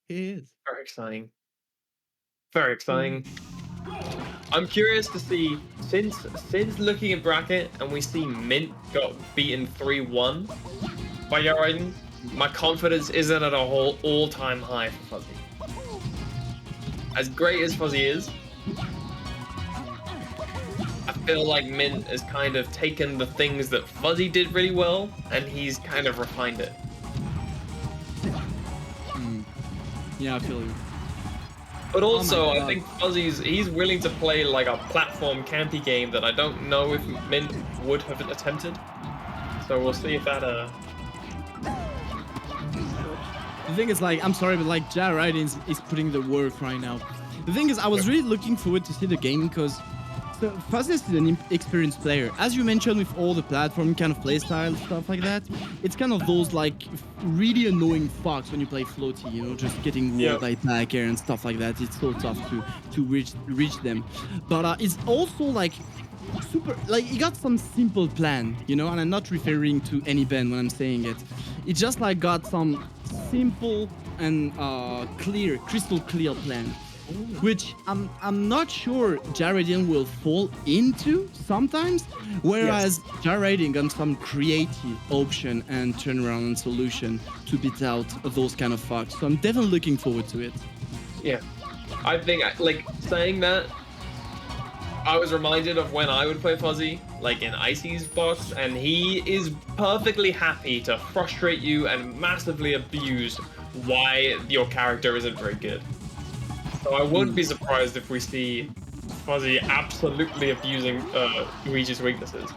He is. Very exciting. Very exciting. I'm curious to see since looking at bracket and we see Mint got beaten 3-1 by Ridin. My confidence isn't at a whole all-time high for Fuzzy. As great as Fuzzy is, I feel like Mint has kind of taken the things that Fuzzy did really well and he's kind of refined it. Yeah, I feel you. But also, I think he's willing to play like a platform campy game that I don't know if Mint would have attempted. So we'll see if that The thing is, like, I'm sorry, but like, Ridin is putting the work right now. The thing is, I was really looking forward to see the game because Fuzzyness is an experienced player. As you mentioned, with all the platform kind of playstyle stuff like that, it's kind of those like really annoying fucks when you play floaty, you know, just getting walled by back air and stuff like that. It's so tough to reach them. But it's also like super, like, he got some simple plan, you know, and I'm not referring to any band when I'm saying it. It just like got some simple and clear, crystal clear plan, which I'm not sure Ridin will fall into sometimes, whereas Ridin got some creative option and turnaround and solution to beat out those kind of fucks. So I'm definitely looking forward to it. Yeah, I think, like, saying that, I was reminded of when I would play Fuzzy, like in Icy's box, and he is perfectly happy to frustrate you and massively abuse why your character isn't very good. So I wouldn't be surprised if we see Fuzzy absolutely abusing Luigi's weaknesses.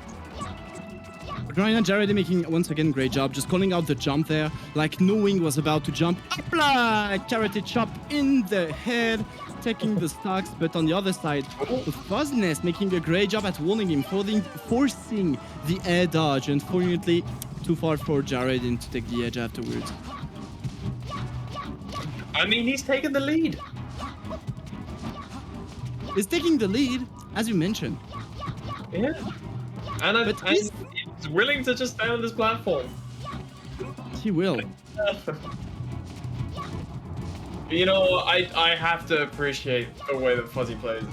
But right now, Ridin making once again great job, just calling out the jump there, like knowing was about to jump. Hopla! Karate chop in the head, taking the stocks. But on the other side, Fuzzyness making a great job at walling him, forcing the air dodge. Unfortunately, too far for Ridin to take the edge afterwards. I mean, he's taken the lead. Is taking the lead, as you mentioned. Yeah. And he's willing to just stay on this platform. He will. You know, I have to appreciate the way that Fuzzy plays.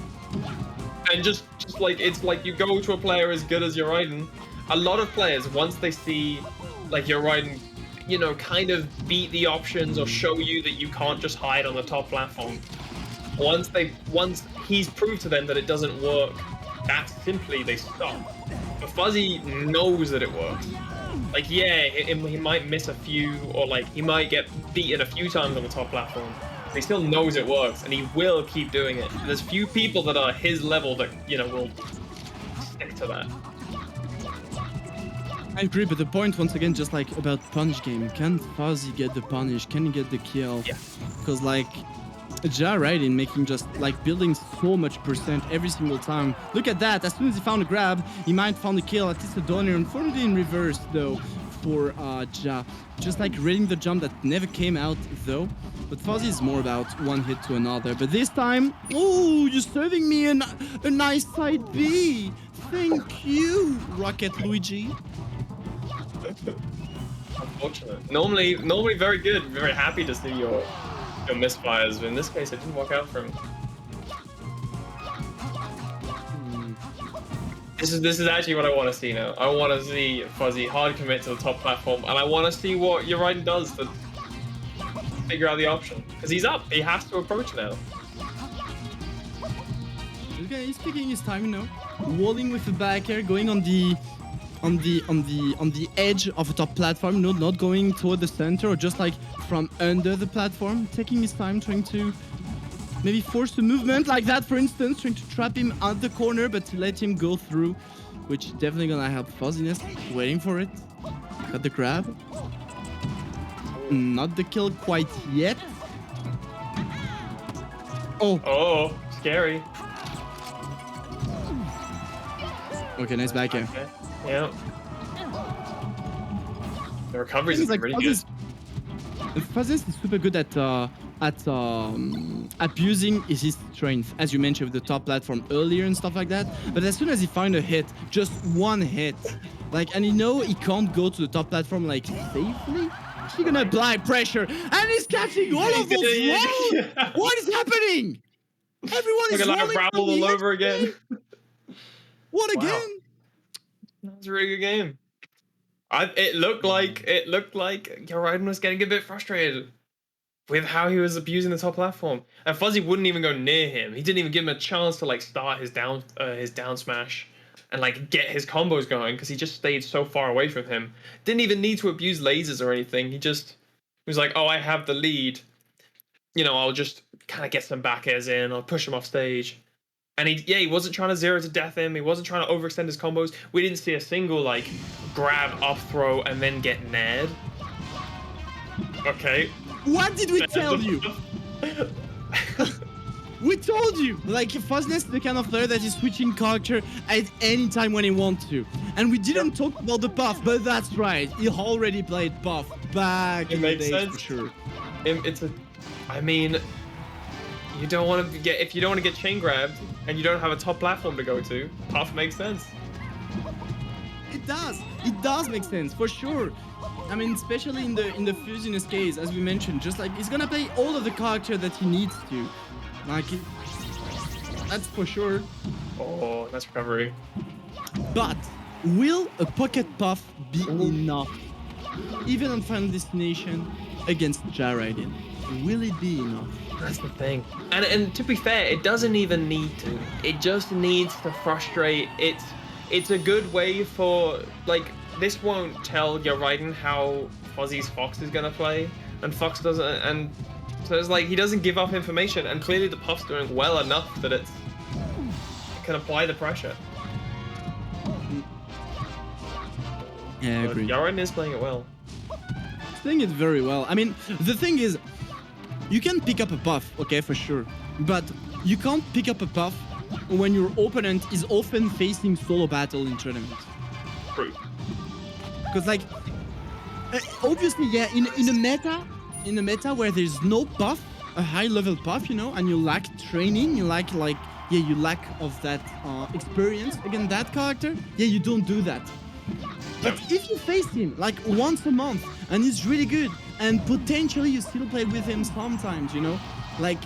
And just like, it's like you go to a player as good as Ridin. A lot of players, once they see like Ridin, you know, kind of beat the options or show you that you can't just hide on the top platform. Once he's proved to them that it doesn't work, that simply they stop. But Fuzzy knows that it works. Like, yeah, he might miss a few, or like he might get beaten a few times on the top platform. But he still knows it works, and he will keep doing it. There's few people that are his level that, you know, will stick to that. I agree, but the point once again, just like about punish game, can Fuzzy get the punish? Can he get the kill? Yeah. Because like Ridin making just like building so much percent every single time. Look at that! As soon as he found a grab, he might found a kill. At least a donor. Unfortunately, in reverse though for just like reading the jump that never came out though. But Fuzzy is more about one hit to another. But this time, oh, you're serving me a nice side B. Thank you, Rocket Luigi. Unfortunate. Normally very good. Very happy to see your misfires, but in this case, it didn't work out for him. This is actually what I want to see now. I want to see Fuzzy hard commit to the top platform, and I want to see what Ridin does to figure out the option. Because he's up. He has to approach now. Okay, he's taking his time, you know. Walling with the back air, going on the edge of the top platform, no, not going toward the center or just like from under the platform, taking his time, trying to maybe force the movement like that, for instance, trying to trap him at the corner, but to let him go through, which definitely gonna help Fuzzyness. Waiting for it. Got the grab. Not the kill quite yet. Oh, scary. Okay, nice back air. Okay. Yeah. The recoveries is like pretty good. Fuzzyness is super good at abusing his strength, as you mentioned with the top platform earlier and stuff like that. But as soon as he finds a hit, just one hit, like, and you know he can't go to the top platform like safely, She's gonna apply pressure, and he's catching all of those rolls. What is happening? Everyone is Looking like rolling a from all the over edge. again. What Wow. again? That was a really good game. It looked like Ridin was getting a bit frustrated with how he was abusing the top platform, and Fuzzy wouldn't even go near him. He didn't even give him a chance to like start his down smash and like get his combos going because he just stayed so far away from him. Didn't even need to abuse lasers or anything. He was like, "Oh, I have the lead. You know, I'll just kind of get some back airs in. I'll push him off stage." And he wasn't trying to zero to death him. He wasn't trying to overextend his combos. We didn't see a single like grab, up throw, and then get nared. Okay. What did we tell you? We told you! Like, Fuzzyness is the kind of player that is switching character at any time when he wants to. And we didn't talk about the buff, but that's right. He already played buff back in the days for sure. I mean, you don't want to get, if you don't want to get chain grabbed and you don't have a top platform to go to, buff makes sense. It does make sense, for sure. I mean, especially in the Fuzzyness case, as we mentioned, just like he's gonna play all of the character that he needs to. Like, that's for sure. Oh, that's recovery. But will a pocket puff be enough, even on Final Destination against Ridin? Will it be enough? That's the thing. And to be fair, it doesn't even need to. It just needs to frustrate. It's a good way for, like, this won't tell Ridin how Fuzzy's Fox is gonna play, and Fox doesn't, and so it's like he doesn't give up information, and clearly the Puff's doing well enough that it can apply the pressure. Yeah, I agree. Ridin is playing it well. Playing it very well. I mean, the thing is, you can pick up a buff, okay, for sure, but you can't pick up a buff when your opponent is often facing solo battle in tournaments. True. Because, like, obviously, yeah, in a meta where there's no buff, a high level buff, you know, and you lack training, you lack of that experience against that character, yeah, you don't do that. But if you face him like once a month and he's really good, and potentially you still play with him sometimes, you know, like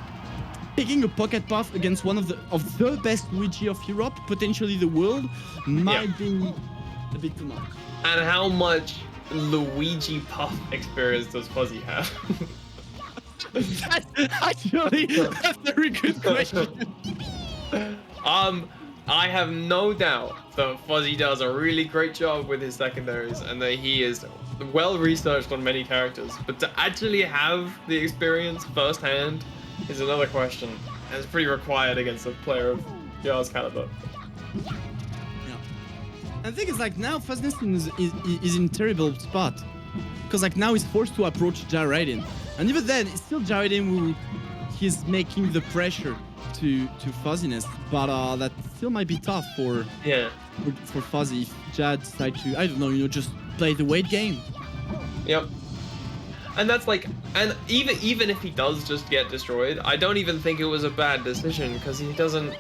picking a pocket buff against one of the best Luigi of Europe, potentially the world, might be a bit too much. And how much Luigi puff experience does Fuzzy have? That's actually a very good question. I have no doubt that Fuzzy does a really great job with his secondaries and that he is well researched on many characters, but to actually have the experience firsthand is another question, and it's pretty required against a player of Yar's caliber. Yeah. And the thing is, like, now Fuzzyness is in a terrible spot, because like now he's forced to approach Ridin, and even then it's still Ridin who he's making the pressure to Fuzzyness, but that still might be tough for Fuzzy if Jad decides to, I don't know, you know, just play the weight game. Yep. And that's like, and even if he does just get destroyed, I don't even think it was a bad decision, because he doesn't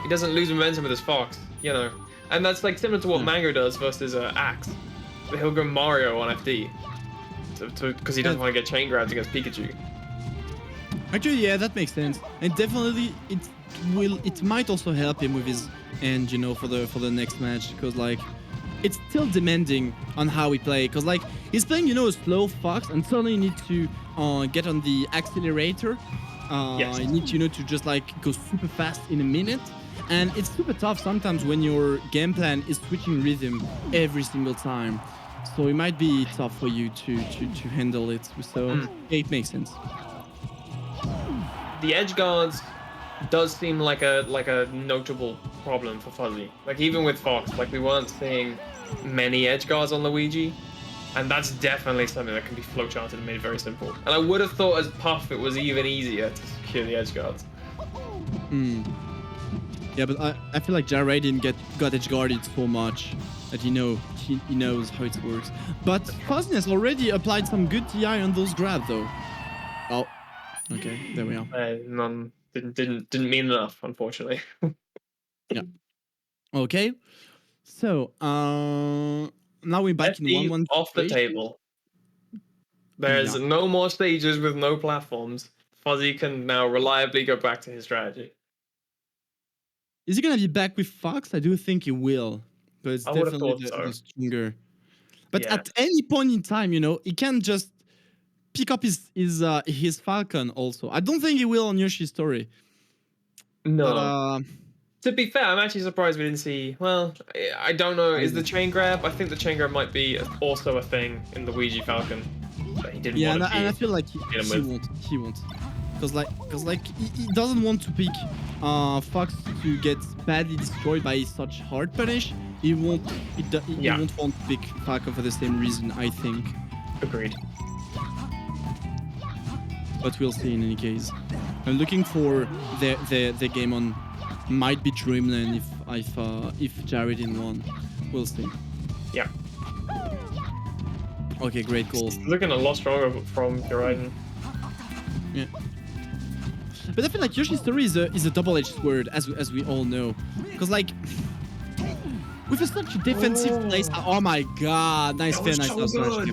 lose momentum with his Fox, you know. And that's like similar to what Mango does versus Axe. He'll go Mario on FD because he doesn't want to get chain grabbed against Pikachu. Actually, yeah, that makes sense, and definitely it might also help him with his end, you know, for the next match, because like it's still demanding on how we play, because like he's playing, you know, a slow Fox, and suddenly you need to get on the accelerator. You need, you know, to just like go super fast in a minute, and it's super tough sometimes when your game plan is switching rhythm every single time. So it might be tough for you to handle it. So yeah, it makes sense. The edge guards does seem like a notable problem for Fuzzy. Like even with Fox, like we weren't seeing many edge guards on Luigi, and that's definitely something that can be flowcharted and made very simple. And I would have thought as Puff it was even easier to secure the edge guards. Yeah, but I feel like Ridin got edge guarded so much that he knows how it works. But Fuzzyness already applied some good TI on those grabs though. Oh, okay, there we are. None didn't mean enough, unfortunately. Yeah. Okay. So now we're back in 1-1 off the situation. table. There's Yeah. no more stages with no platforms. Fuzzy can now reliably go back to his strategy. Is he gonna be back with Fox? I do think he will, but it's I would have definitely thought so. the stronger. But Yeah. at any point in time, you know, he can just pick up his Falcon also. I don't think he will on Yoshi's story. But No. To be fair, I'm actually surprised we didn't see. Well, I don't know. Is the chain grab? I think the chain grab might be also a thing in the Luigi Falcon that he didn't yeah, want to and I be feel like dealing he with. won't. He won't. Cause like he doesn't want to pick Fox to get badly destroyed by such hard punish. He won't. He Yeah. won't want to pick Falcon for the same reason, I think. Agreed. But we'll see in any case. I'm looking for the game on might be Dreamland if Jaredin won. We'll see. Yeah. Okay, great goal. Looking a lot stronger from Ridin. Yeah. But I feel like Yoshi's story is a double-edged sword, as we all know, because like with such a defensive place. Oh my god! Nice fair, nice. Oh, sorry,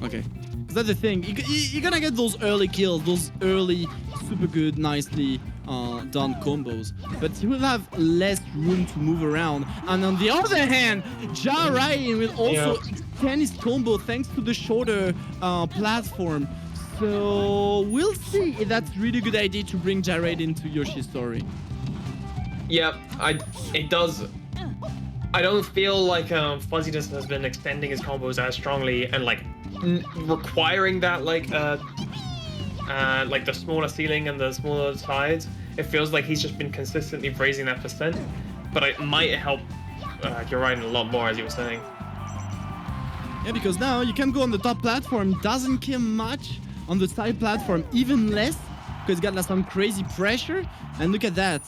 okay. Is that the thing? You're gonna get those early kills, those early super good, nicely done combos, but you will have less room to move around. And on the other hand, Ridin will also extend his combo thanks to the shorter platform. So we'll see if that's really good idea to bring Ridin to Yoshi's story. Yeah, it does. I don't feel like Fuzzyness has been extending his combos as strongly and like requiring that like the smaller ceiling and the smaller sides. It feels like he's just been consistently raising that percent, but it might help Ridin a lot more, as you were saying. Yeah, because now you can go on the top platform, doesn't kill much. On the side platform, even less, because it's got like, some crazy pressure. And look at that.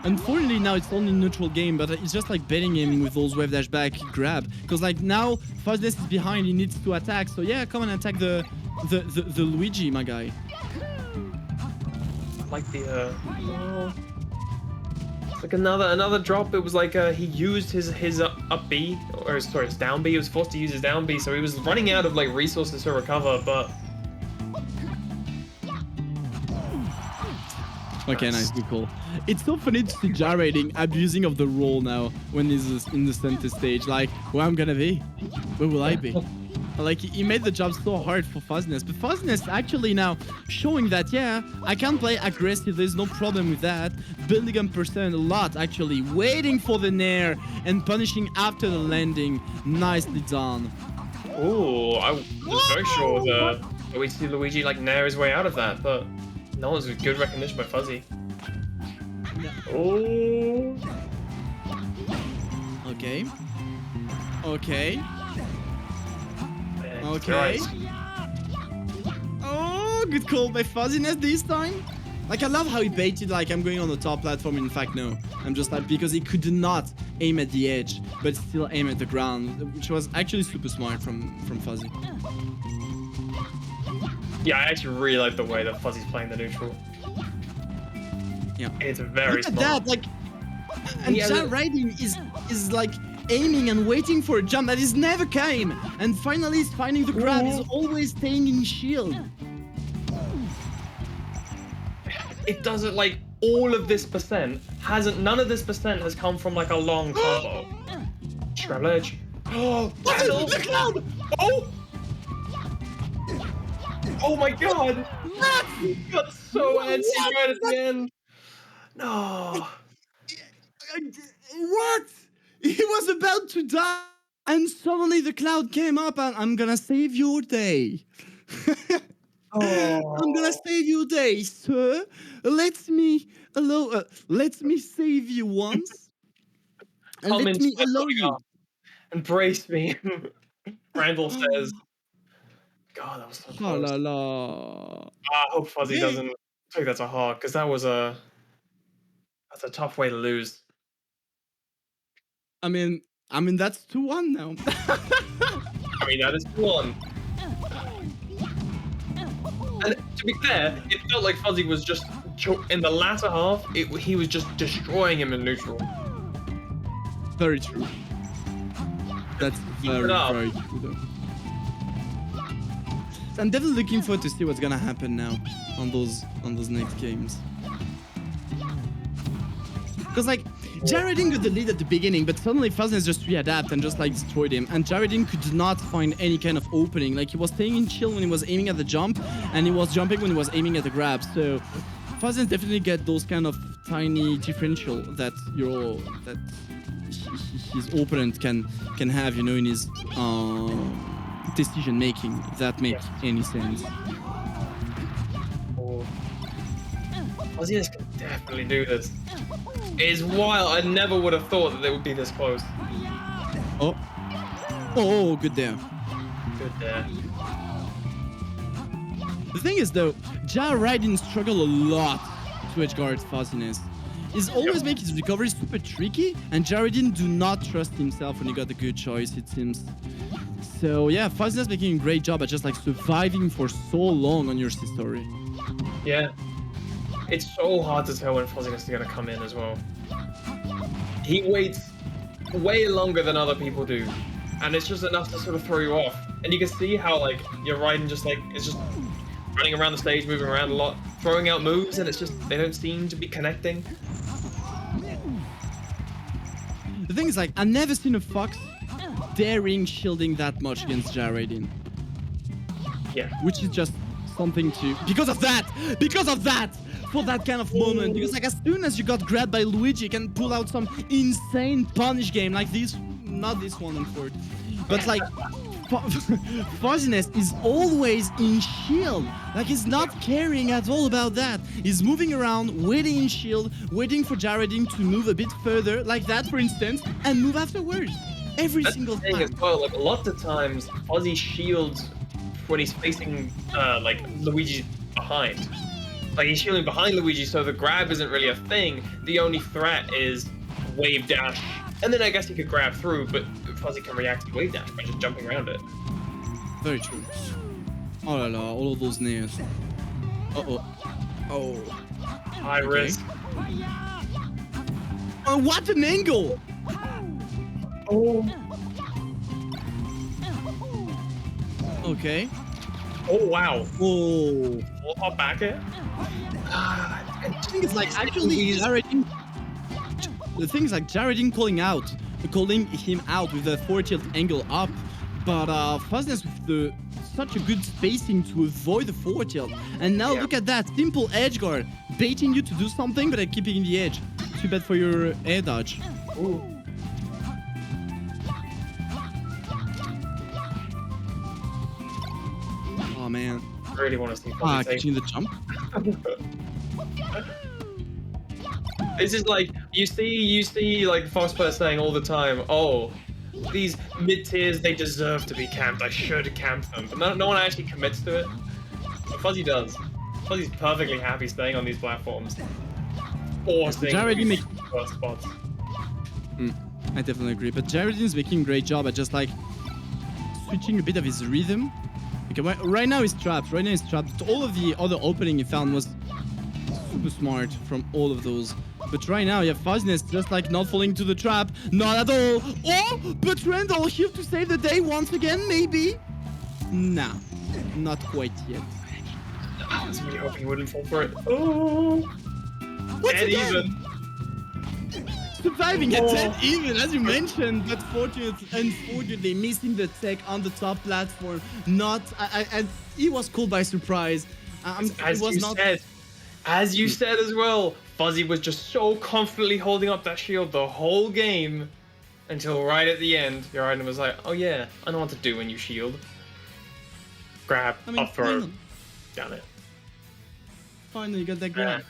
Unfortunately, now it's only neutral game, but it's just like betting him with those wave dash back grab. Because like now, Fuzzyness is behind, he needs to attack. So yeah, come and attack the Luigi, my guy. Like the like another drop. It was like he used his up B, or sorry, his down B. He was forced to use his down B, so he was running out of like resources to recover. But okay, nice, good call. It's so funny to see Ridin abusing of the roll now when he's in the center stage. Like, where I'm gonna be? Where will I be? Like, he made the job so hard for Fuzzyness. But Fuzzyness actually now showing that, yeah, I can play aggressive. There's no problem with that. Building up percent a lot, actually. Waiting for the nair and punishing after the landing. Nicely done. ooh, I was very sure that we'd see Luigi like nair his way out of that, but no, it was good recognition by Fuzzy. Yeah. Oh. Okay. Okay. Man, Okay. Christ. Oh, good call by Fuzzyness this time. Like, I love how he baited, like, I'm going on the top platform. In fact, no. I'm just like, because he could not aim at the edge, but still aim at the ground, which was actually super smart from Fuzzy. Yeah, I actually really like the way that Fuzzy's playing the neutral. Yeah. It's very Look at smart. that, like, and Ridin is like aiming and waiting for a jump that is never came, and finally he's finding the grab. He's always staying in shield. It doesn't like all of this percent none of this percent has come from like a long combo. Shredledge. Oh, The cloud! oh! Oh my god! He got so antsy right at the end. No. What? He was about to die, and suddenly the cloud came up, and I'm gonna save your day. I'm gonna save your day, sir. Let me save you once, and Come let into me my allow body you. up. Embrace me. Randall says. God, that was so Oh close. la la. I hope Fuzzy Yeah. doesn't take that to heart, because that's a tough way to lose. I mean that's 2-1 now. I mean, that is one. And to be fair, it felt like Fuzzy was just in the latter half. He was just destroying him in neutral. Very true. That's very true though. I'm definitely looking forward to see what's gonna happen now on those next games. Because like Ridin got the lead at the beginning, but suddenly Fuzzyness just readapt and just like destroyed him. And Ridin could not find any kind of opening. Like he was staying in chill when he was aiming at the jump, and he was jumping when he was aiming at the grab. So Fuzzyness definitely get those kind of tiny differential that his opponent can have, you know, in his decision making. If that makes any sense. Fuzzyness can definitely do this. It is wild. I never would have thought that they would be this close. Oh, good there. Good there. The thing is though, Ridin struggle a lot to edgeguard Fuzzyness. He's always making his recovery super tricky, and Ridin do not trust himself when he got a good choice, it seems. So yeah, Fuzzyness making a great job at just like surviving for so long on your story. Yeah. It's so hard to tell when Fuzzyness is going to come in as well. He waits way longer than other people do, and it's just enough to sort of throw you off. And you can see how like your Ridin just like is just running around the stage, moving around a lot, throwing out moves, and it's just they don't seem to be connecting. The thing is like I've never seen a Fox daring shielding that much against Ridin. Yeah. Which is just something to because of that! For that kind of moment, because like as soon as you got grabbed by Luigi, you can pull out some insane punish game like this, not this one unfortunately, but like Fuzzyness is always in shield, like he's not caring at all about that. He's moving around, waiting in shield, waiting for Ridin to move a bit further, like that for instance, and move afterwards. Every single time. As well, like lots of times, Fuzzy shields when he's facing like Luigi behind. Like he's shielding behind Luigi, so the grab isn't really a thing. The only threat is wave dash, and then I guess he could grab through, but Fuzzy can react to wave dash by just jumping around it. Very true. Oh la la, all of those nairs. Oh. High risk. Oh, what an angle! Oh. Okay. Oh wow. Oh. We'll hop back it. I think it's like actually Ridin. The thing is like Ridin calling him out with the 40th angle up, but Fuzzyness with such a good spacing to avoid the 40th. And now look at that simple edge guard, baiting you to do something, but keeping in the edge. Too bad for your air dodge. Ooh. Oh man. I really want to see Fuzzy catching the jump. This is like you see like Fox players saying all the time, oh, these mid-tiers, they deserve to be camped. I should camp them. But no one actually commits to it. But Fuzzy does. Fuzzy's perfectly happy staying on these platforms. Forcing first spots. I definitely agree. But Ridin is making a great job at just like switching a bit of his rhythm. Okay, right now he's trapped. All of the other opening he found was super smart from all of those. But right now, you have Fuzzyness just like not falling into the trap. Not at all. Oh, but Randall here to save the day once again, maybe? Nah, not quite yet. I was really hoping he wouldn't fall for it. Oh, dead even. Surviving at dead even, as you mentioned, but unfortunately missing the tech on the top platform. Not, and he was caught by surprise. As you said as well, Fuzzy was just so confidently holding up that shield the whole game until right at the end, your item was like, oh yeah, I know what to do when you shield. Grab, up throw, down it. Finally, you got that grab.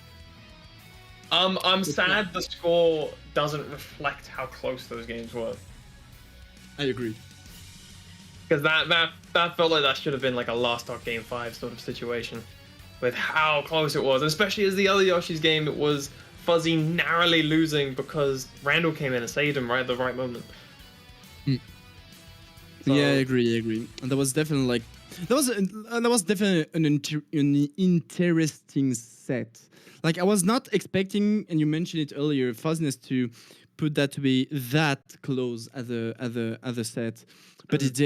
I'm sad the score doesn't reflect how close those games were. I agree. Because that felt like that should have been like a last stock game 5 sort of situation. With how close it was, especially as the other Yoshi's game, it was Fuzzy narrowly losing because Randall came in and saved him right at the right moment. So, yeah, I agree. And that was definitely an interesting set. Like I was not expecting, and you mentioned it earlier, Fuzzyness to put that to be that close as a set, but it did.